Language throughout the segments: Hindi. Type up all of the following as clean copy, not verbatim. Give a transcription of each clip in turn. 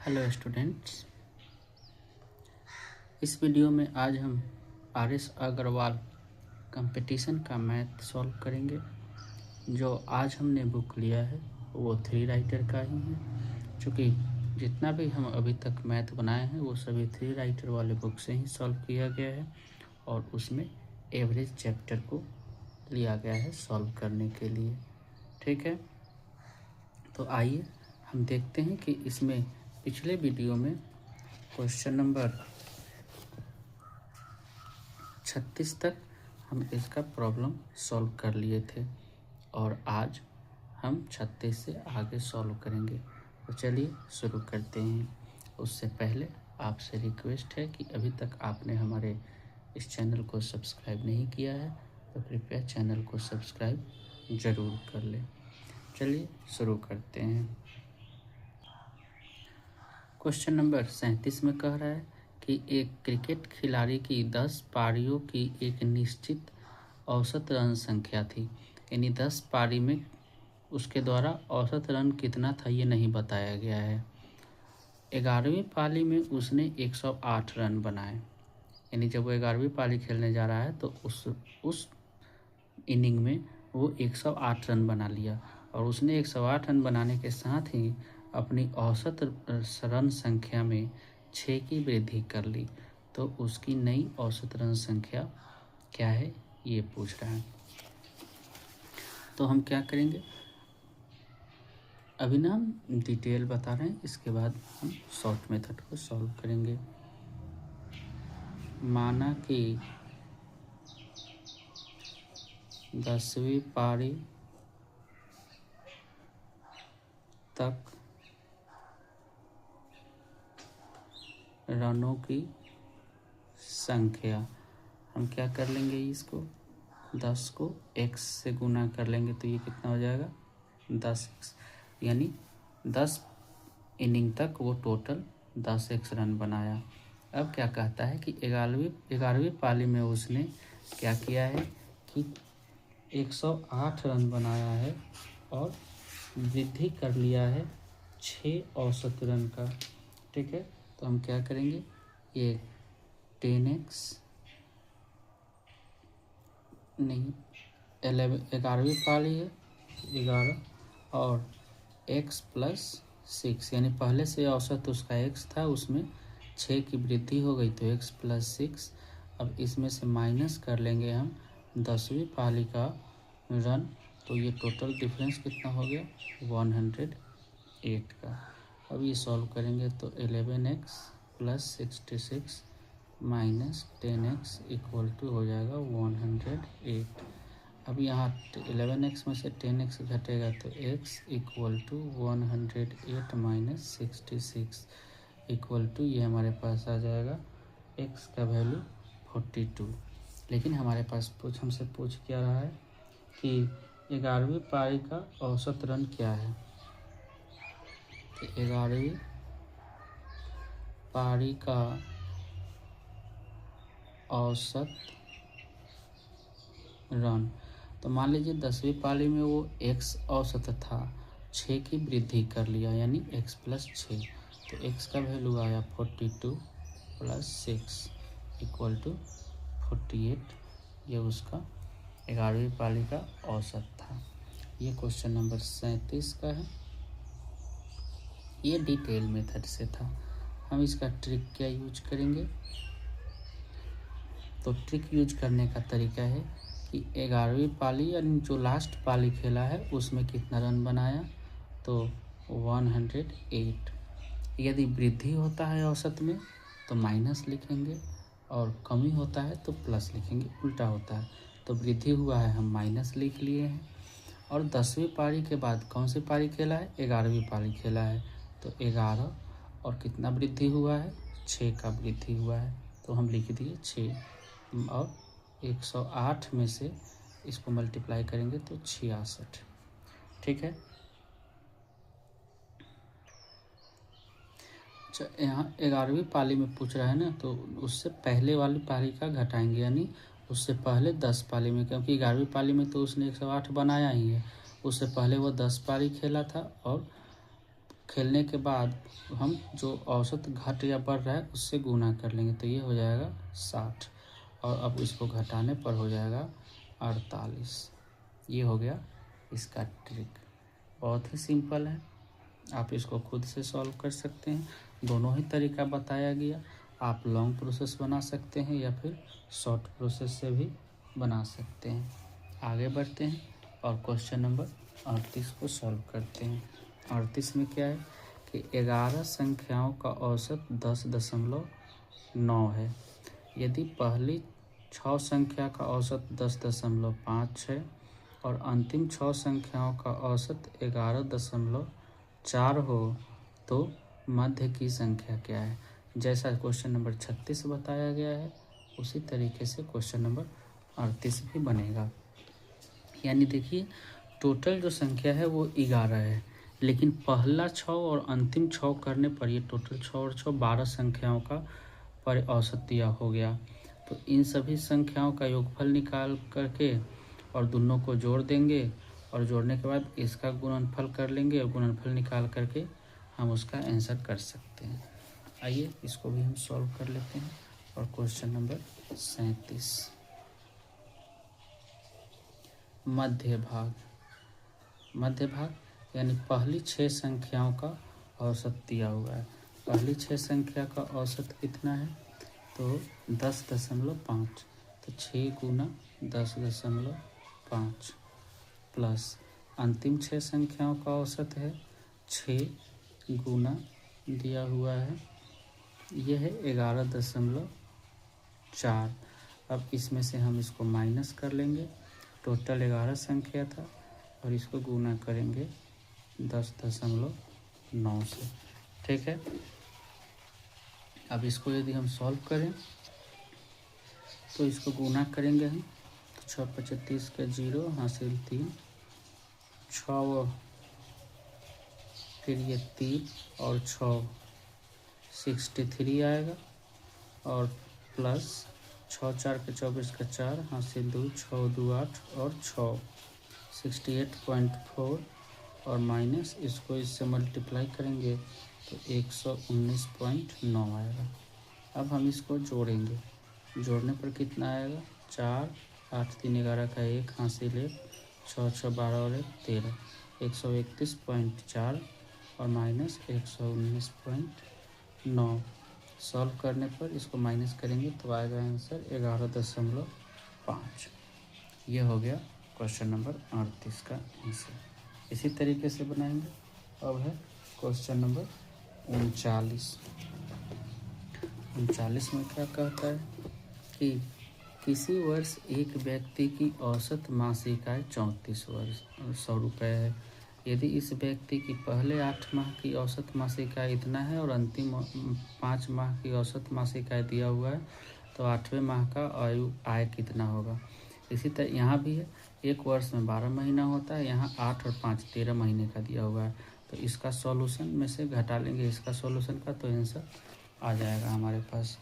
हेलो स्टूडेंट्स, इस वीडियो में आज हम आर.एस. अग्रवाल कंपटीशन का मैथ सॉल्व करेंगे। जो आज हमने बुक लिया है वो 3 राइटर का ही है, चूँकि जितना भी हम अभी तक मैथ बनाए हैं वो सभी 3 राइटर वाले बुक से ही सॉल्व किया गया है और उसमें एवरेज चैप्टर को लिया गया है सॉल्व करने के लिए। ठीक है, तो आइए हम देखते हैं कि इसमें पिछले वीडियो में क्वेश्चन नंबर 36 तक हम इसका प्रॉब्लम सॉल्व कर लिए थे और आज हम 36 से आगे सॉल्व करेंगे। तो चलिए शुरू करते हैं। उससे पहले आपसे रिक्वेस्ट है कि अभी तक आपने हमारे इस चैनल को सब्सक्राइब नहीं किया है तो कृपया चैनल को सब्सक्राइब ज़रूर कर लें। चलिए शुरू करते हैं। क्वेश्चन नंबर 37 में कह रहा है कि एक क्रिकेट खिलाड़ी की 10 पारियों की एक निश्चित औसत रन संख्या थी, यानी 10 पारी में उसके द्वारा औसत रन कितना था ये नहीं बताया गया है। 11वीं पारी में उसने 108 रन बनाए, यानी जब वो 11वीं पारी खेलने जा रहा है तो उस इनिंग में वो 108 रन बना लिया और उसने 108 रन बनाने के साथ ही अपनी औसत रन संख्या में 6 की वृद्धि कर ली। तो उसकी नई औसत रन संख्या क्या है ये पूछ रहा है। तो हम क्या करेंगे, अभी ना हम डिटेल बता रहे हैं, इसके बाद हम शॉर्ट मेथड को सॉल्व करेंगे। माना कि 10वीं पारी तक रनों की संख्या, हम क्या कर लेंगे, इसको 10 को x से गुना कर लेंगे तो ये कितना हो जाएगा 10x, यानी 10 इनिंग तक वो टोटल 10x रन बनाया। अब क्या कहता है कि 11वीं पारी में उसने क्या किया है कि 108 रन बनाया है और वृद्धि कर लिया है 6 औसत रन का। ठीक है, तो हम क्या करेंगे, ये 10x नहीं 11वीं पारी है 11 और x प्लस 6, यानी पहले से औसत उसका x था, उसमें 6 की वृद्धि हो गई तो x प्लस 6। अब इसमें से माइनस कर लेंगे हम 10वीं पारी का रन, तो ये टोटल डिफरेंस कितना हो गया 108 का। अब ये सॉल्व करेंगे तो 11x plus 66 minus 10x equal to हो जाएगा 108। अब यहाँ 11x में से 10x घटेगा तो x equal to 108 minus 66 equal to ये हमारे पास आ जाएगा x का वैल्यू 42। लेकिन हमारे पास हमसे पूछ क्या रहा है कि 11वीं पारी का औसत रन क्या है। तो 11वीं पारी का औसत रन, तो मान लीजिए 10वीं पारी में वो x औसत था, 6 की वृद्धि कर लिया यानी x प्लस 6, तो x का वैल्यू आया 42 प्लस 6 इक्वल टू 48। ये उसका 11वीं पारी का औसत था। ये क्वेश्चन नंबर 37 का है। ये डिटेल मेथड से था। हम इसका ट्रिक क्या यूज करेंगे, तो ट्रिक यूज करने का तरीका है कि 11वीं पारी यानी जो लास्ट पारी खेला है उसमें कितना रन बनाया, तो 108। यदि वृद्धि होता है औसत में तो माइनस लिखेंगे और कमी होता है तो प्लस लिखेंगे, उल्टा होता है। तो वृद्धि हुआ है हम माइनस लिख लिए हैं। और 10वीं पारी के बाद कौन सी पारी खेला है, 11वीं पारी खेला है, तो 11 और कितना वृद्धि हुआ है 6 का वृद्धि हुआ है, तो हम लिख दिए 6 और 108 में से इसको मल्टीप्लाई करेंगे तो 66। ठीक है, अच्छा यहाँ 11वीं पारी में पूछ रहा है ना, तो उससे पहले वाली पारी का घटाएंगे, यानी उससे पहले 10 पारी में, क्योंकि 11वीं पारी में तो उसने 108 बनाया ही है, उससे पहले वो 10 पारी खेला था और खेलने के बाद हम जो औसत घट या बढ़ रहा है उससे गुना कर लेंगे, तो ये हो जाएगा 60 और अब इसको घटाने पर हो जाएगा 48। ये हो गया इसका ट्रिक। बहुत ही सिंपल है, आप इसको खुद से सॉल्व कर सकते हैं। दोनों ही तरीका बताया गया, आप लॉन्ग प्रोसेस बना सकते हैं या फिर शॉर्ट प्रोसेस से भी बना सकते हैं। आगे बढ़ते हैं और क्वेश्चन नंबर 38 को सॉल्व करते हैं। 38 में क्या है कि 11 संख्याओं का औसत 10.9 है। यदि पहली 6 संख्या का औसत 10.5 है और अंतिम 6 संख्याओं का औसत 11.4 हो तो मध्य की संख्या क्या है। जैसा क्वेश्चन नंबर 36 बताया गया है उसी तरीके से क्वेश्चन नंबर 38 भी बनेगा। यानी देखिए टोटल जो संख्या है वो 11 है, लेकिन पहला 6 और अंतिम 6 करने पर ये टोटल 6 और 6 12 संख्याओं का पर औसत दिया हो गया। तो इन सभी संख्याओं का योगफल निकाल करके और दोनों को जोड़ देंगे और जोड़ने के बाद इसका गुणनफल कर लेंगे और गुणनफल निकाल करके हम उसका आंसर कर सकते हैं। आइए इसको भी हम सॉल्व कर लेते हैं। और क्वेश्चन नंबर 37 मध्य भाग यानी पहली 6 संख्याओं का औसत दिया हुआ है। पहली 6 संख्या का औसत कितना है तो 10.5, तो 6 गुना 10.5 प्लस अंतिम 6 संख्याओं का औसत है 6 गुना दिया हुआ है, यह है 11.4। अब इसमें से हम इसको माइनस कर लेंगे, टोटल 11 संख्या था और इसको गुना करेंगे 10.9 से। ठीक है, अब इसको यदि हम सॉल्व करें तो इसको गुना करेंगे हम, तो 6 25 का 0 हासिल 3, 6 फिर ये 3 और 6 63 आएगा और प्लस 6 4 के 24 का 4 हासिल 2, 6 2 8 और 6 68.4 और माइनस इसको इससे मल्टीप्लाई करेंगे तो 119.9 आएगा। अब हम इसको जोड़ेंगे, जोड़ने पर कितना आएगा 4 8 3 11 का 1 हासिल 1, 6 6 12 और 1 13, 131.4 और माइनस 119.9। सॉल्व करने पर इसको माइनस करेंगे तो आएगा आंसर 11.5। ये हो गया क्वेश्चन नंबर 38 का आंसर। इसी तरीके से बनाएंगे। अब है क्वेश्चन नंबर 39 में क्या कहता है कि किसी वर्ष एक व्यक्ति की औसत मासिक आय 100 रुपये है। यदि इस व्यक्ति की पहले 8 माह की औसत मासिक आय इतना है और अंतिम 5 माह की औसत मासिक आय दिया हुआ है, तो 8वें माह का आय कितना होगा। इसी तरह यहाँ भी है, एक वर्ष में 12 महीना होता है, यहाँ 8 और 5 13 महीने का दिया हुआ है। तो इसका सॉल्यूशन में से घटा लेंगे इसका सॉल्यूशन का, तो आंसर आ जाएगा हमारे पास।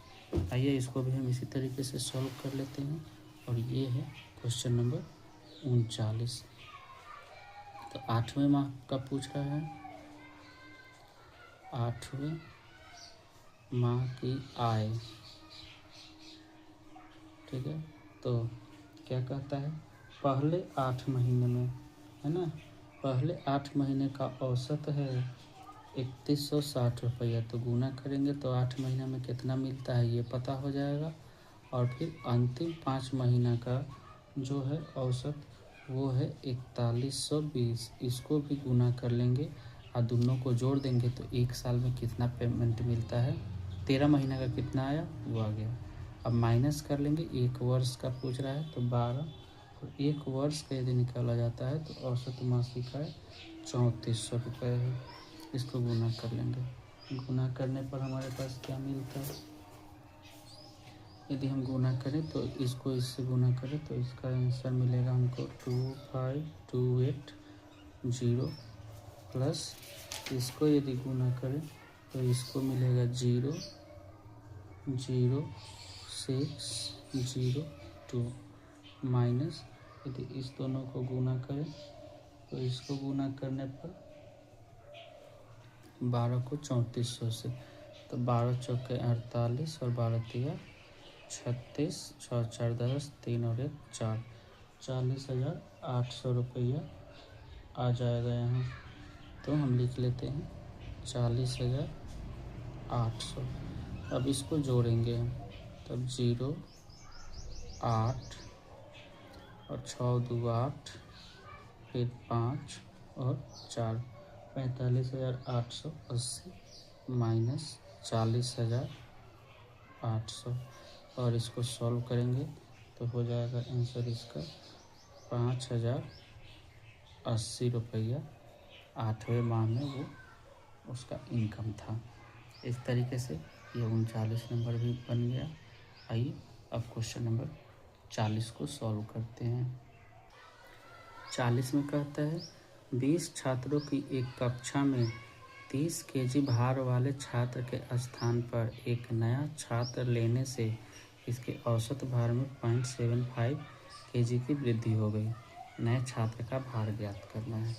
आइए इसको भी हम इसी तरीके से सॉल्व कर लेते हैं। और ये है क्वेश्चन नंबर 39। तो 8वें माह का पूछ रहा है, 8वें माह की आय। ठीक है, तो क्या कहता है पहले 8 महीने में, है ना, पहले 8 महीने का औसत है 3160 रुपया। तो गुना करेंगे तो 8 महीना में कितना मिलता है ये पता हो जाएगा। और फिर अंतिम 5 महीना का जो है औसत वो है 4120। इसको भी गुना कर लेंगे और दोनों को जोड़ देंगे तो एक साल में कितना पेमेंट मिलता है, 13 महीना का कितना आया वो आ गया। अब माइनस कर लेंगे, एक वर्ष का पूछ रहा है तो 12, और एक वर्ष का यदि निकाला जाता है तो औसत मासिक आय 3400 रुपये है। इसको गुना कर लेंगे, गुना करने पर हमारे पास क्या मिलता है, यदि हम गुना करें तो इसको इससे गुना करें तो इसका आंसर मिलेगा हमको 25280 प्लस इसको यदि गुना करें तो इसको मिलेगा 0.0602 माइनस यदि इस दोनों को गुना करें तो इसको गुना करने पर 12 को 3400 से, तो 12 चौके 48 और 12 तिया 36, 6 4 10, 3 और 1 4, 40,800 रुपया आ जाएगा यहाँ। तो हम लिख लेते हैं 40,800। अब इसको जोड़ेंगे हम, तब 0 8 और 6 2 8, फिर 5 और 4, 45,880 माइनस 40,800, और इसको सॉल्व करेंगे तो हो जाएगा आंसर इसका 5,080 रुपया 8वें माह में वो उसका इनकम था। इस तरीके से ये 39 नंबर भी बन गया। आइए अब क्वेश्चन नंबर 40 को सॉल्व करते हैं। 40 में कहता है 20 छात्रों की एक कक्षा में 30 केजी भार वाले छात्र के स्थान पर एक नया छात्र लेने से इसके औसत भार में 0.75 केजी की वृद्धि हो गई। नए छात्र का भार ज्ञात करना है।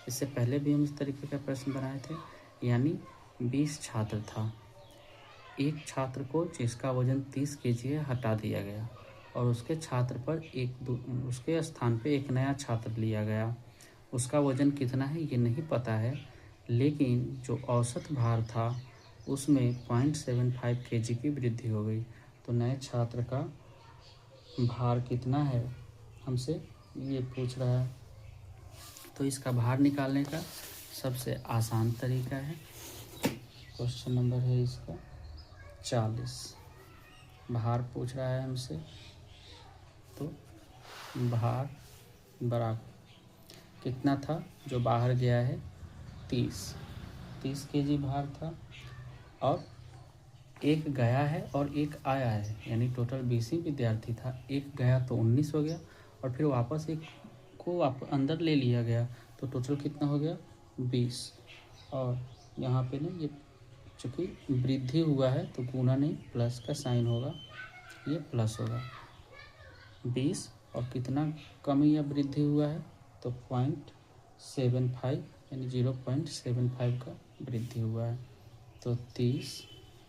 इससे पहले भी हम इस तरीके का प्रश्न बनाए थे, यानी 20 छात्र था, एक छात्र को जिसका वजन 30 केजी है हटा दिया गया और उसके छात्र पर उसके स्थान पे एक नया छात्र लिया गया। उसका वजन कितना है ये नहीं पता है, लेकिन जो औसत भार था उसमें 0.75 केजी की वृद्धि हो गई। तो नए छात्र का भार कितना है हमसे ये पूछ रहा है। तो इसका भार निकालने का सबसे आसान तरीका है, क्वेश्चन नंबर है इसका 40। भार पूछ रहा है हमसे, तो भार बराबर कितना था जो बाहर गया है 30 केजी भार था, और एक गया है और एक आया है, यानी टोटल 20 ही विद्यार्थी था। एक गया तो 19 हो गया और फिर वापस एक को अंदर ले लिया गया, तो टोटल कितना हो गया 20। और यहाँ पे ना ये चूँकि वृद्धि हुआ है तो गुना नहीं प्लस का साइन होगा, ये प्लस होगा 20, और कितना कमी या वृद्धि हुआ है तो 0.75 यानी 0.75 का वृद्धि हुआ है। तो 30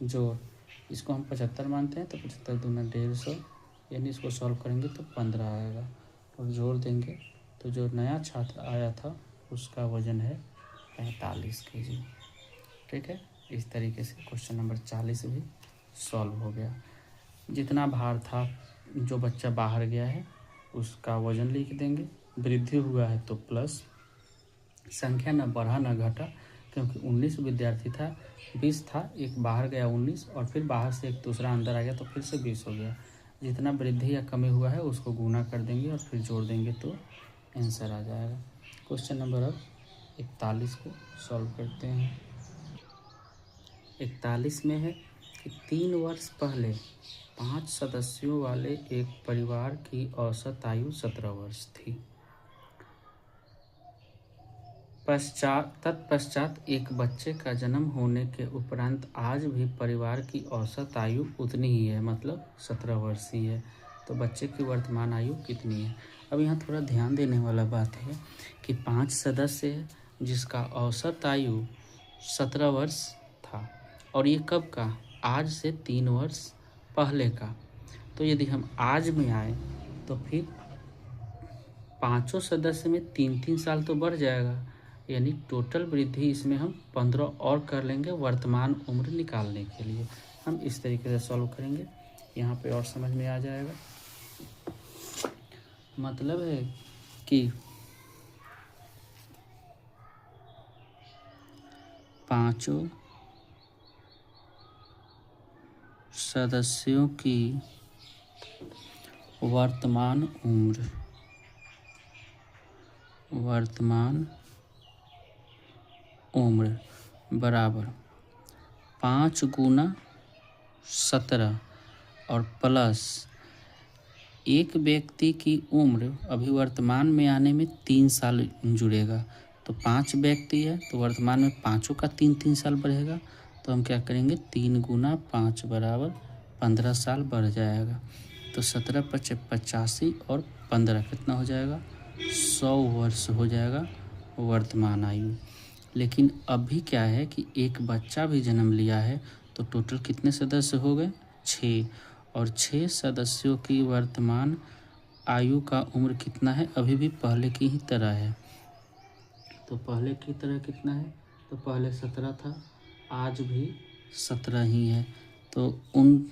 जोड़ इसको हम 75 मानते हैं, तो 75 दूना 150, यानी इसको सॉल्व करेंगे तो 15 आएगा, और जोड़ देंगे तो जो नया छात्र आया था उसका वजन है 45 केजी। ठीक है, इस तरीके से क्वेश्चन नंबर 40 भी सॉल्व हो गया। जितना भार था जो बच्चा बाहर गया है उसका वजन लिख देंगे, वृद्धि हुआ है तो प्लस, संख्या न बढ़ा न घटा क्योंकि 19 विद्यार्थी था, 20 था, एक बाहर गया 19 और फिर बाहर से एक दूसरा अंदर आ गया तो फिर से 20 हो गया। जितना वृद्धि या कमी हुआ है उसको गुना कर देंगे और फिर जोड़ देंगे तो आंसर आ जाएगा। क्वेश्चन नंबर अब 41 को सॉल्व करते हैं। 41 में है कि 3 वर्ष पहले 5 सदस्यों वाले एक परिवार की औसत आयु 17 वर्ष थी। तत्पश्चात एक बच्चे का जन्म होने के उपरांत आज भी परिवार की औसत आयु उतनी ही है, मतलब 17 वर्ष ही है। तो बच्चे की वर्तमान आयु कितनी है। अब यहाँ थोड़ा ध्यान देने वाला बात है कि 5 सदस्य है जिसका औसत आयु 17 वर्ष था, और ये कब का, आज से 3 वर्ष पहले का। तो यदि हम आज में आए तो फिर 5 सदस्य में 3-3 साल तो बढ़ जाएगा, यानी टोटल वृद्धि इसमें हम 15 और कर लेंगे वर्तमान उम्र निकालने के लिए। हम इस तरीके से सॉल्व करेंगे, यहाँ पे और समझ में आ जाएगा। मतलब है कि 5 सदस्यों की वर्तमान उम्र बराबर 5 गुना 17 और प्लस एक व्यक्ति की उम्र अभी वर्तमान में आने में 3 साल जुड़ेगा। तो 5 व्यक्ति है तो वर्तमान में 5 का 3-3 साल बढ़ेगा। तो हम क्या करेंगे, 3 गुना 5 बराबर 15 साल बढ़ जाएगा। तो 17 × 85 और 15 कितना हो जाएगा, 100 वर्ष हो जाएगा वर्तमान आयु। लेकिन अभी क्या है कि एक बच्चा भी जन्म लिया है, तो टोटल कितने सदस्य हो गए? 6। और 6 सदस्यों की वर्तमान आयु का उम्र कितना है? अभी भी पहले की ही तरह है। तो पहले की तरह कितना है? तो पहले 17 था, आज भी 17 ही है। तो उन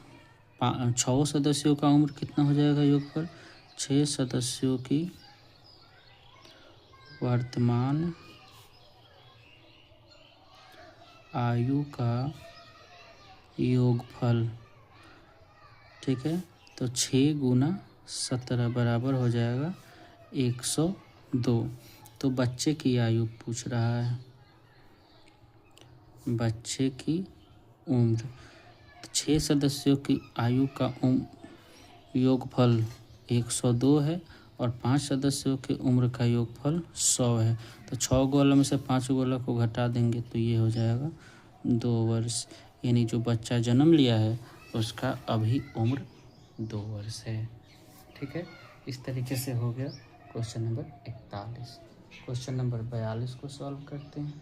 6 सदस्यों का उम्र कितना हो जाएगा? योगफल 6 सदस्यों की वर्तमान आयु का योगफल, ठीक है। तो 6 गुना 17 बराबर हो जाएगा 102। तो बच्चे की आयु पूछ रहा है, बच्चे की उम्र। 6 सदस्यों की आयु का योगफल 102 है और 5 सदस्यों की उम्र का योगफल 100 है। तो 6 गोला में से 5 गोला को घटा देंगे तो ये हो जाएगा 2 वर्ष। यानी जो बच्चा जन्म लिया है उसका अभी उम्र 2 वर्ष है। ठीक है, इस तरीके से हो गया क्वेश्चन नंबर 41। क्वेश्चन नंबर 42 को सॉल्व करते हैं,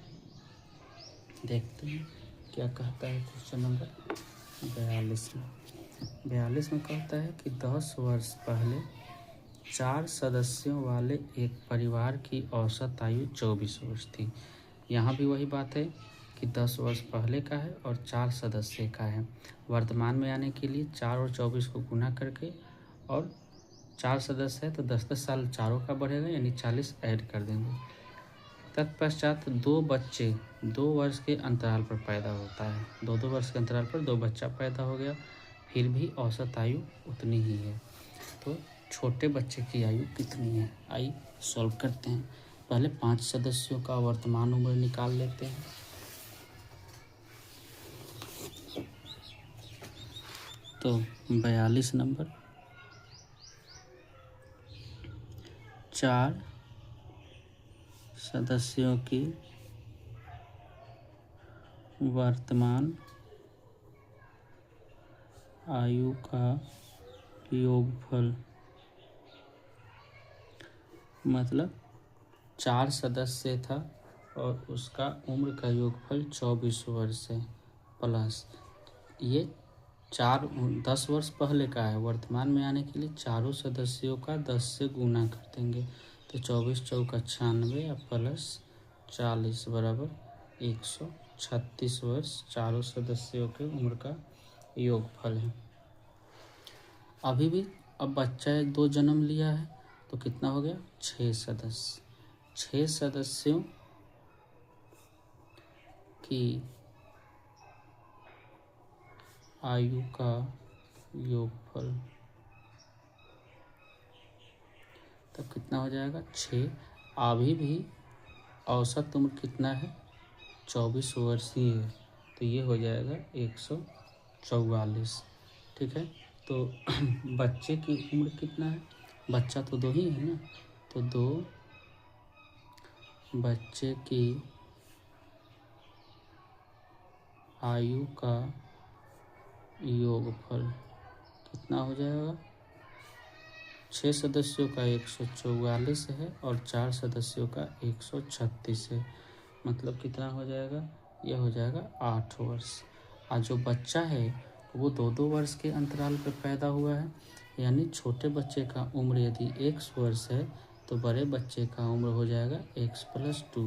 देखते हैं क्या कहता है क्वेश्चन नंबर 42 में। 42 में कहता है कि 10 वर्ष पहले 4 सदस्यों वाले एक परिवार की औसत आयु 24 वर्ष थी। यहाँ भी वही बात है कि 10 वर्ष पहले का है और 4 सदस्य का है। वर्तमान में आने के लिए 4 और 24 को गुना करके, और 4 सदस्य है तो 10-10 साल चारों का बढ़ेगा, यानी 40 ऐड कर देंगे। तत्पश्चात 2 बच्चे 2 वर्ष के अंतराल पर पैदा होता है। 2-2 वर्ष के अंतराल पर 2 बच्चा पैदा हो गया, फिर भी औसत आयु उतनी ही है। तो छोटे बच्चे की आयु कितनी है? आइए सॉल्व करते हैं। पहले 5 सदस्यों का वर्तमान उम्र निकाल लेते हैं। तो 42 नंबर, 4 सदस्यों की वर्तमान आयु का योगफल, मतलब 4 सदस्य था और उसका उम्र का योगफल 24 वर्ष है, प्लस ये 10 वर्ष पहले का है। वर्तमान में आने के लिए चारों सदस्यों का 10 से गुना कर देंगे, तो 24 चौका 96 और प्लस 40 बराबर 136 वर्ष चारों सदस्यों के उम्र का योगफल है। अभी भी अब बच्चा 2 जन्म लिया है, तो कितना हो गया? 6 सदस्य। 6 सदस्यों की आयु का योगफल, तब कितना हो जाएगा? 6। अभी भी औसत उम्र कितना है? 24 वर्ष ही है, तो ये हो जाएगा 144। ठीक है, तो बच्चे की उम्र कितना है? बच्चा तो 2 ही है ना, तो 2 बच्चे की आयु का योगफल कितना हो जाएगा? 6 सदस्यों का 144 है और 4 सदस्यों का 136 है, मतलब कितना हो जाएगा? यह हो जाएगा 8 वर्ष। और जो बच्चा है वो 2-2 वर्ष के अंतराल पर पैदा हुआ है, यानी छोटे बच्चे का उम्र यदि x वर्ष है तो बड़े बच्चे का उम्र हो जाएगा x+2।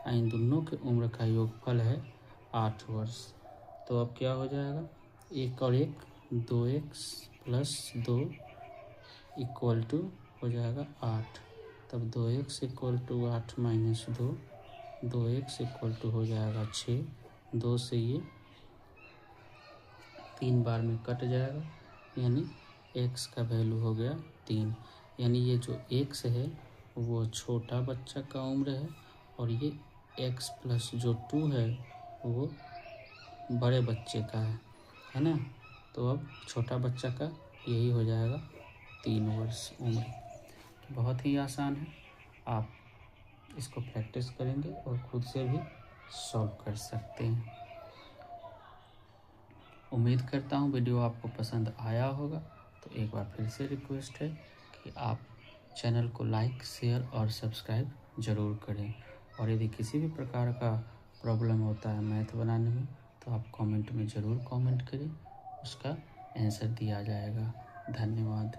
इन दोनों के उम्र का योगफल है 8 वर्ष। तो अब क्या हो जाएगा? 1 और 1 2x + 2 इक्वल टू हो जाएगा 8। तब 2x = 8 - 2, 2x = हो जाएगा 6। 2 से ये 3 बार में कट जाएगा, यानी x का वैल्यू हो गया 3। यानी ये जो x है वो छोटा बच्चा का उम्र है और ये x + जो 2 है वो बड़े बच्चे का है ना। तो अब छोटा बच्चा का यही हो जाएगा 3 वर्ष उम्र। बहुत ही आसान है, आप इसको प्रैक्टिस करेंगे और खुद से भी सॉल्व कर सकते हैं। उम्मीद करता हूँ वीडियो आपको पसंद आया होगा। तो एक बार फिर से रिक्वेस्ट है कि आप चैनल को लाइक, शेयर और सब्सक्राइब ज़रूर करें। और यदि किसी भी प्रकार का प्रॉब्लम होता है मैथ बनाने में तो आप कमेंट में ज़रूर कमेंट करें, उसका आंसर दिया जाएगा। धन्यवाद।